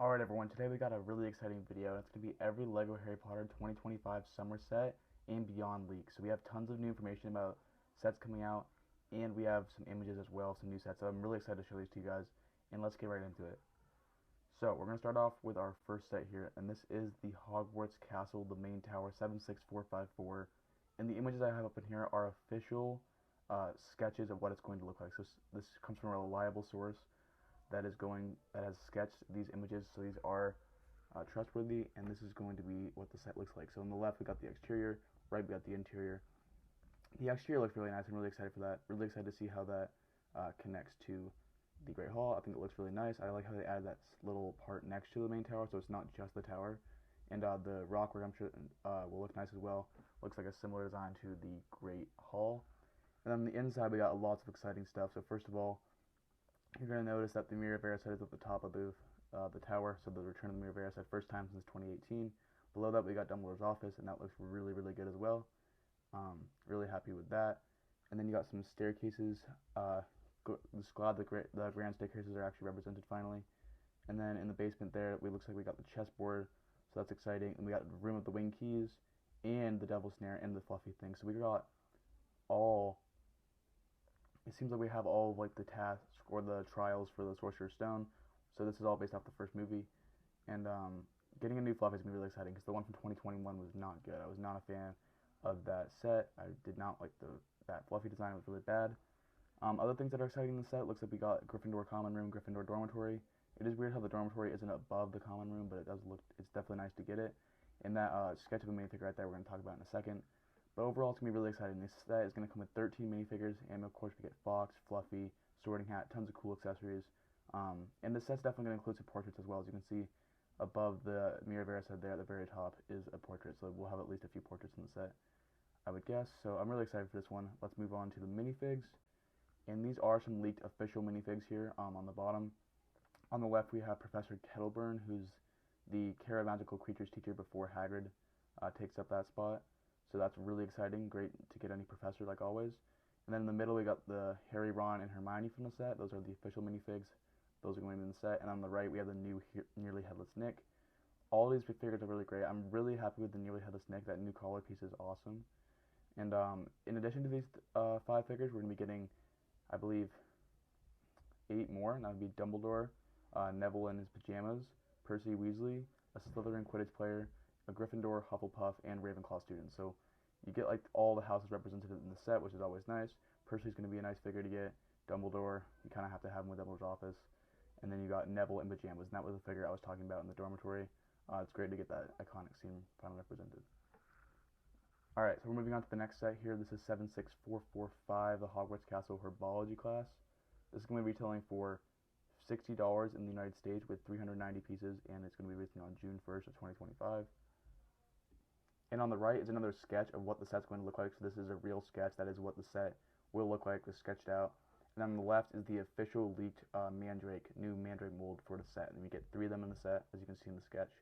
Alright everyone, today we got a really exciting video. It's going to be every LEGO Harry Potter 2025 summer set and beyond leak. So we have tons of new information about sets coming out, and we have some images as well, some new sets. So I'm really excited to show these to you guys, and let's get right into it. So we're going to start off with our first set here, and this is the Hogwarts Castle, the main tower, 76454. And the images I have up in here are official sketches of what it's going to look like. So this comes from a reliable source that has sketched these images, so these are trustworthy, and this is going to be what the set looks like. So on the left we got the exterior, right we got the interior. The exterior looks really nice. I'm really excited for that. Really excited to see how that connects to the Great Hall. I think it looks really nice. I like how they added that little part next to the main tower, so it's not just the tower. And the rock work, I'm sure, will look nice as well. Looks like a similar design to the Great Hall. And then on the inside we got lots of exciting stuff. So first of all, you're going to notice that the Mirror of Erised is at the top of the tower, so the Return of the Mirror of Erised, first time since 2018. Below that we got Dumbledore's office, and that looks really, really good as well. Really happy with that. And then you got some staircases. The grand staircases are actually represented finally. And then in the basement there, it looks like we got the chessboard, so that's exciting. And we got the Room of the Winged Keys, and the Devil's Snare, and the fluffy thing. So we got all... It seems like we have all of like the tasks or the trials for the Sorcerer's Stone. So this is all based off the first movie. And getting a new fluff is going to be really exciting because the one from 2021 was not good. I was not a fan of that set. I did not like that fluffy design. It was really bad. Other things that are exciting in the set, looks like we got Gryffindor Common Room, Gryffindor Dormitory. It is weird how the dormitory isn't above the common room, but it's definitely nice to get it. And that sketch of a minifigure right there we're going to talk about in a second. But overall, it's going to be really exciting. This set is going to come with 13 minifigures, and of course we get Fox, Fluffy, Sorting Hat, tons of cool accessories. And this set's definitely going to include some portraits as well. As you can see, above the Mirror of Erised there at the very top is a portrait, so we'll have at least a few portraits in the set, I would guess. So I'm really excited for this one. Let's move on to the minifigs. And these are some leaked official minifigs here on the bottom. On the left, we have Professor Kettleburn, who's the Magical Creatures teacher before Hagrid takes up that spot. So that's really exciting. Great to get any professor, like always. And then in the middle, we got the Harry, Ron, and Hermione from the set. Those are the official minifigs. Those are going to be in the set. And on the right, we have the new Nearly Headless Nick. All these figures are really great. I'm really happy with the Nearly Headless Nick. That new collar piece is awesome. And in addition to these 5 figures, we're going to be getting, I believe, 8 more. And that would be Dumbledore, Neville in his pajamas, Percy Weasley, a Slytherin Quidditch player, a Gryffindor, Hufflepuff, and Ravenclaw student. So you get like all the houses represented in the set, which is always nice. Percy's going to be a nice figure to get. Dumbledore, you kind of have to have him with Dumbledore's office. And then you got Neville in pajamas, and that was the figure I was talking about in the dormitory. It's great to get that iconic scene finally represented. Alright, so we're moving on to the next set here. This is 76445, the Hogwarts Castle Herbology class. This is going to be retailing for $60 in the United States with 390 pieces, and it's going to be releasing on June 1st of 2025. And on the right is another sketch of what the set's going to look like. So this is a real sketch. That is what the set will look like. It's sketched out. And on the left is the official leaked new Mandrake mold for the set. And we get 3 of them in the set, as you can see in the sketch.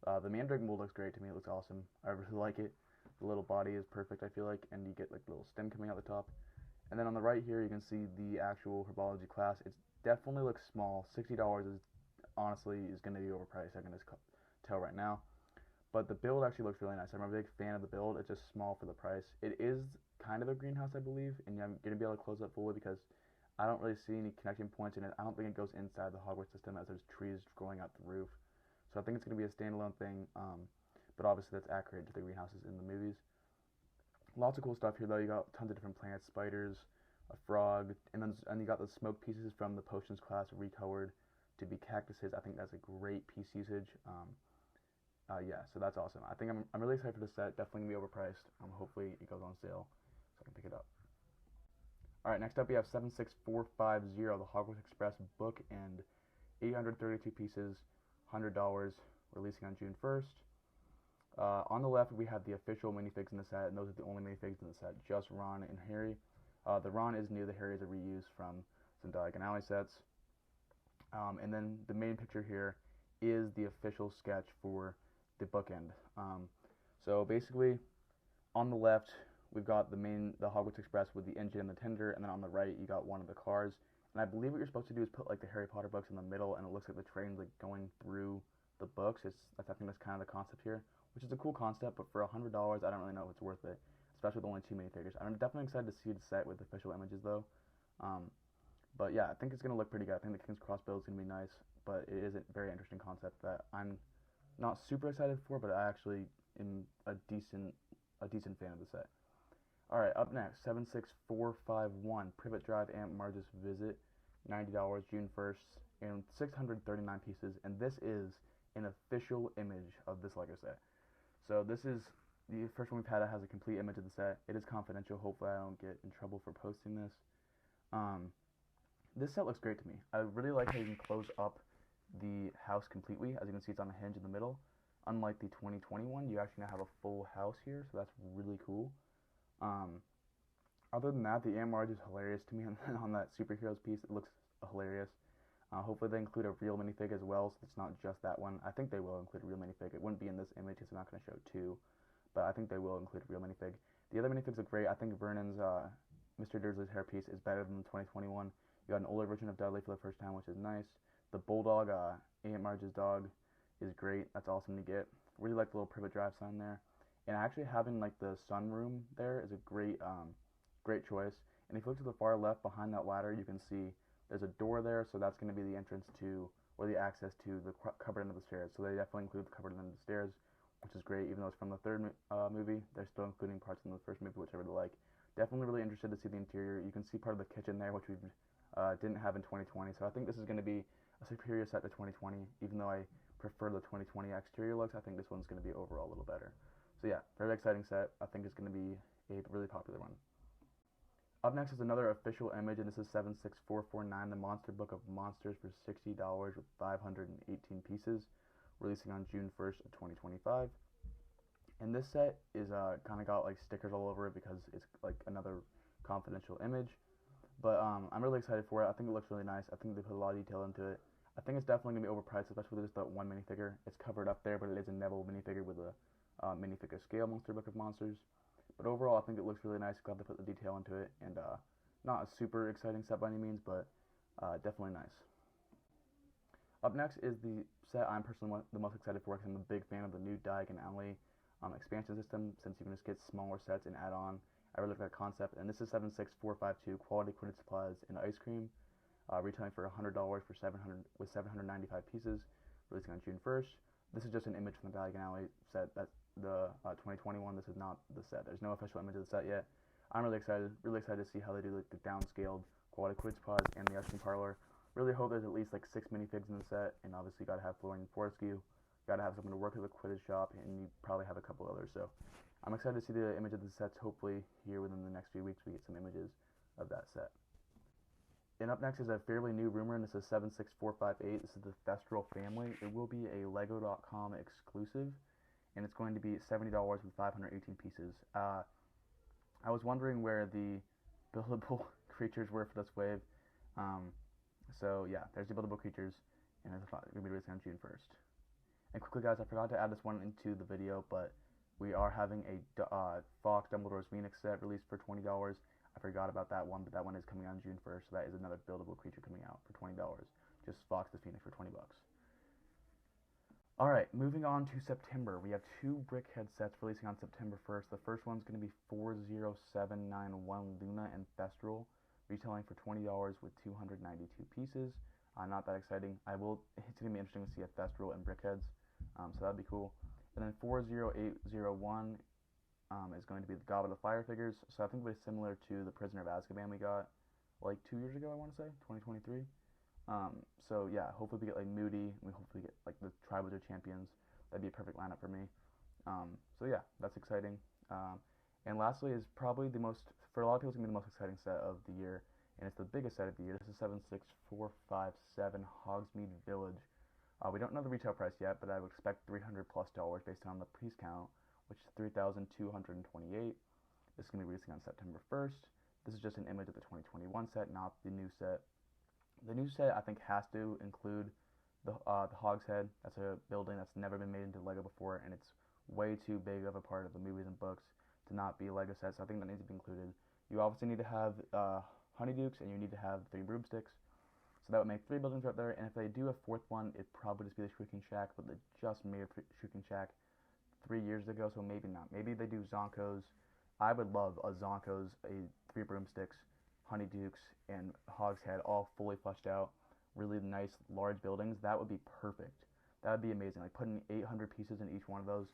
The Mandrake mold looks great to me. It looks awesome. I really like it. The little body is perfect, I feel like. And you get like a little stem coming out the top. And then on the right here, you can see the actual Herbology class. It definitely looks small. $60 is honestly going to be overpriced. I can just tell right now. But the build actually looks really nice. I'm a big fan of the build. It's just small for the price. It is kind of a greenhouse, I believe, and I'm going to be able to close that fully because I don't really see any connecting points in it. I don't think it goes inside the Hogwarts system as there's trees growing out the roof. So I think it's going to be a standalone thing, but obviously that's accurate to the greenhouses in the movies. Lots of cool stuff here, though. You got tons of different plants, spiders, a frog, and you got the smoke pieces from the potions class recolored to be cactuses. I think that's a great piece usage. Yeah, so that's awesome. I think I'm really excited for this set. Definitely gonna be overpriced. Hopefully it goes on sale so I can pick it up. All right, next up we have 76450, the Hogwarts Express bookend, 832 pieces, $100, releasing on June 1st. On the left we have the official minifigs in the set, and those are the only minifigs in the set. Just Ron and Harry. The Ron is new. The Harry is a reuse from some Diagon Alley sets. And then the main picture here is the official sketch for the bookend. So basically, on the left, we've got the Hogwarts Express with the engine and the tender, and then on the right, you got one of the cars, And I believe what you're supposed to do is put like the Harry Potter books in the middle, and it looks like the train's like going through the books. I think that's kind of the concept here, which is a cool concept. But for $100, I don't really know if it's worth it, especially with only 2 minifigures. I'm definitely excited to see the set with official images though. Um, but yeah, I think it's gonna look pretty good. I think the King's Cross build is gonna be nice, but it is a very interesting concept that I'm not super excited for, but I actually am a decent fan of the set. All right, up next, 76451 Privet Drive Aunt Marge's Visit, $90, June 1st, and 639 pieces. And this is an official image of this Lego set. So this is the first one we've had that has a complete image of the set. It is confidential. Hopefully I don't get in trouble for posting this. This set looks great to me. I really like how you can close up the house completely. As you can see, it's on a hinge in the middle. Unlike the 2021, you actually now have a full house here, so that's really cool. Other than that, the Aunt Marge is hilarious to me on that superheroes piece. It looks hilarious. Hopefully they include a real minifig as well, so it's not just that one. I think they will include a real minifig. It wouldn't be in this image because I'm not going to show two, but I think they will include a real minifig. The other minifigs look great. I think Vernon's Mr. Dursley's hairpiece is better than the 2021. You got an older version of Dudley for the first time, which is nice. The Bulldog, Aunt Marge's dog, is great. That's awesome to get. Really like the little Privet Drive sign there. And actually having like the sunroom there is a great choice. And if you look to the far left behind that ladder, you can see there's a door there, so that's going to be the entrance to, or the access to the cupboard end of the stairs. So they definitely include the cupboard end of the stairs, which is great. Even though it's from the third movie, they're still including parts from the first movie, which I really like. Definitely really interested to see the interior. You can see part of the kitchen there, which we didn't have in 2020. So I think this is going to be a superior set to 2020. Even though I prefer the 2020 exterior looks, I think this one's going to be overall a little better. So yeah, very exciting set. I think it's going to be a really popular one. Up next is another official image, and this is 76449, the Monster Book of Monsters for $60 with 518 pieces, releasing on June 1st of 2025. And this set is kind of got like stickers all over it because it's like another confidential image. But I'm really excited for it. I think it looks really nice. I think they put a lot of detail into it. I think it's definitely going to be overpriced, especially with just that one minifigure. It's covered up there, but it is a Neville minifigure with a minifigure scale Monster Book of Monsters. But overall, I think it looks really nice. Glad they put the detail into it. And not a super exciting set by any means, but definitely nice. Up next is the set I'm personally the most excited for because I'm a big fan of the new Diagon expansion system, since you can just get smaller sets and add on. I really like that concept. And this is 76452 Quality Quidditch Supplies and Ice Cream, retailing for $100 for 795 pieces, releasing on June 1st. This is just an image from the Diagon Alley set. That's the 2021. This is not the set. There's no official image of the set yet. I'm really excited to see how they do like the downscaled Quality Quidditch Pods and the ice cream parlor. Really hope there's at least like 6 minifigs in the set, and obviously you gotta have Florian Fortescue, gotta have someone to work at the Quidditch shop, and you probably have a couple others. So I'm excited to see the image of the sets. Hopefully here within the next few weeks we get some images of that set. And up next is a fairly new rumor, and this is 76458. This is the Thestral Family. It will be a Lego.com exclusive, and it's going to be $70 with 518 pieces. I was wondering where the buildable creatures were for this wave. So yeah, there's the buildable creatures, and it's going to be released on June 1st. And quickly guys, I forgot to add this one into the video, but we are having a Fawkes Dumbledore's Phoenix set released for $20. I forgot about that one, but that one is coming on June 1st, so that is another buildable creature coming out for $20. Just Fawkes the Phoenix for 20 bucks. Alright, moving on to September. We have 2 Brickhead sets releasing on September 1st. The first one's going to be 40791 Luna and Thestral, retailing for $20 with 292 pieces. Not that exciting. It's going to be interesting to see a Thestral and Brickheads, so that'd be cool. And then 40801 is going to be the Goblet of Fire figures. So I think it's similar to the Prisoner of Azkaban we got like 2 years ago, I want to say, 2023. So yeah, hopefully we get like Moody, and we hopefully get like the Tri-Wizard Champions. That'd be a perfect lineup for me. So yeah, that's exciting. And lastly is probably for a lot of people, it's going to be the most exciting set of the year, and it's the biggest set of the year. This is 76457 Hogsmeade Village. We don't know the retail price yet, but I would expect $300+ based on the piece count, which is 3,228. This is going to be releasing on September 1st. This is just an image of the 2021 set, not the new set. The new set, I think, has to include the Hogshead. That's a building that's never been made into Lego before, and it's way too big of a part of the movies and books to not be a Lego set, so I think that needs to be included. You obviously need to have honeydukes, and you need to have 3 broomsticks. So that would make 3 buildings right there, and if they do a 4th one, it'd probably just be the Shrieking Shack, but they just made a Shrieking Shack 3 years ago, so maybe not. Maybe they do Zonkos. I would love a Zonkos, a 3 broomsticks, honeydukes, and Hogshead all fully fleshed out, really nice, large buildings. That would be perfect. That would be amazing. Like putting 800 pieces in each one of those,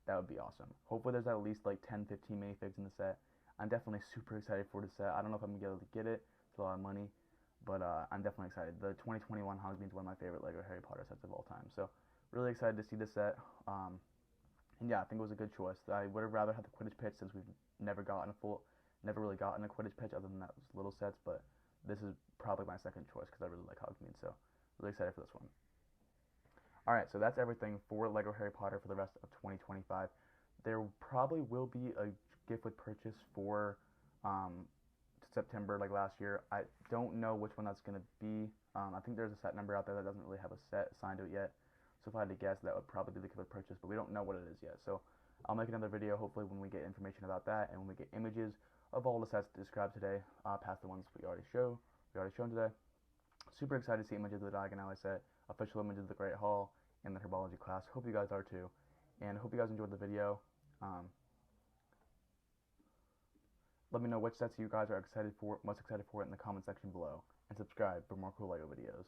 that would be awesome. Hopefully there's at least like 10, 15 minifigs in the set. I'm definitely super excited for the set. I don't know if I'm going to be able to get it. It's a lot of money. But I'm definitely excited. The 2021 Hogsmeade is one of my favorite LEGO Harry Potter sets of all time. So really excited to see this set. And yeah, I think it was a good choice. I would have rather had the Quidditch pitch since we've never really gotten a Quidditch pitch other than that little sets. But this is probably my second choice because I really like Hogsmeade. So really excited for this one. Alright, so that's everything for LEGO Harry Potter for the rest of 2025. There probably will be a gift with purchase for September, like last year. I don't know which one that's going to be. I think there's a set number out there that doesn't really have a set assigned to it yet. So if I had to guess, that would probably be the gift with purchase, but we don't know what it is yet. So I'll make another video hopefully when we get information about that and when we get images of all the sets described today, past the ones we already shown today. Super excited to see images of the Diagon Alley set, official images of the Great Hall, and the Herbology class. Hope you guys are too, and hope you guys enjoyed the video. Let me know which sets you guys are most excited for in the comment section below, and subscribe for more cool LEGO videos.